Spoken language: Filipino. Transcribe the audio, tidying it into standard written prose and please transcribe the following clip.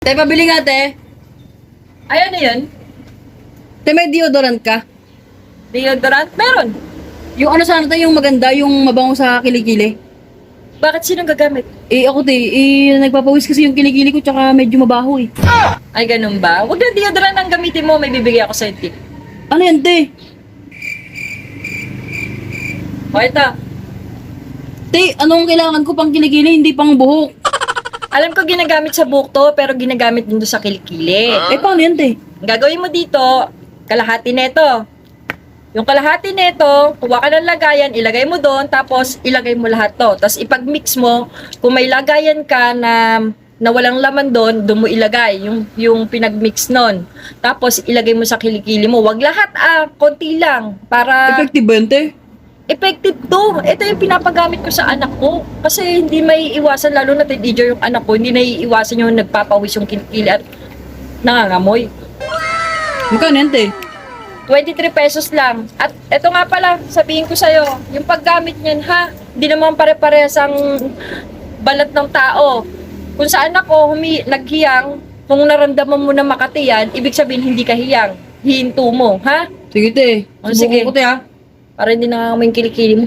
Te, pabili nga, te. Ay, ano yun? Te, may deodorant ka? Deodorant? Meron. Yung ano sana tayo, yung maganda, yung mabango sa kilikili. Bakit sinong gagamit? Ako, te, nagpapawis kasi yung kilikili ko, tsaka medyo mabaho, eh. Ay, ganun ba? Huwag na deodorant ang gamitin mo. May bibigay ako sa'yo tip. Ano yan, te? O, ito. Te, anong kailangan ko pang kilikili, hindi pang buhok? Alam ko ginagamit sa buhok to, pero ginagamit din doon sa kilikili. Paano yan, te? Ang gagawin mo dito, kalahati neto. Yung kalahati neto, kuha ka ng lagayan, ilagay mo doon, tapos ilagay mo lahat to. Tapos ipag-mix mo, kung may lagayan ka na walang laman doon, doon mo ilagay yung pinag-mix nun. Tapos ilagay mo sa kilikili mo. Wag lahat konti lang. Para Effective ba yan, te? effective to. Ito yung pinapagamit ko sa anak ko. Kasi hindi may iwasan, lalo na teenager yung anak ko, hindi naiiwasan yung nagpapawis yung kilikili at nangangamoy. Magkano yan, te? 23 pesos lang. At eto nga pala, sabihin ko sa'yo, yung paggamit niyan ha, hindi naman pare-parehas ang balat ng tao. Kung saan ako naghiyang, kung naramdaman mo na makati yan, ibig sabihin hindi ka hiyang. Hihinto mo, ha? Sige, te. O, sige. Subukan ko, te, ha? Para hindi nangangamoy yung kilikili mo.